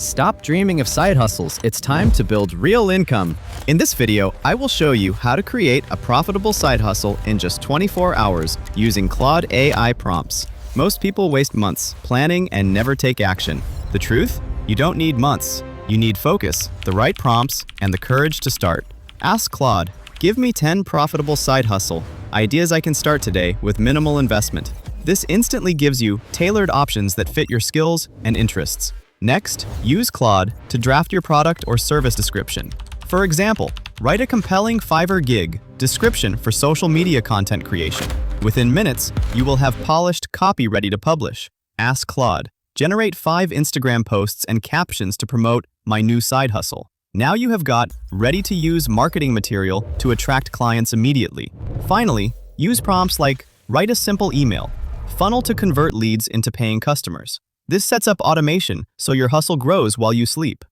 Stop dreaming of side hustles. It's time to build real income. In this video, I will show you how to create a profitable side hustle in just 24 hours using Claude AI prompts. Most people waste months planning and never take action. The truth? You don't need months. You need focus, the right prompts, and the courage to start. Ask Claude, give me 10 profitable side hustle ideas I can start today with minimal investment. This instantly gives you tailored options that fit your skills and interests. Next, use Claude to draft your product or service description. For example, write a compelling Fiverr gig description for social media content creation. Within minutes, you will have polished copy ready to publish. Ask Claude, generate 5 Instagram posts and captions to promote my new side hustle. Now you have got ready-to-use marketing material to attract clients immediately. Finally, use prompts like write a simple email, funnel to convert leads into paying customers. This sets up automation so your hustle grows while you sleep.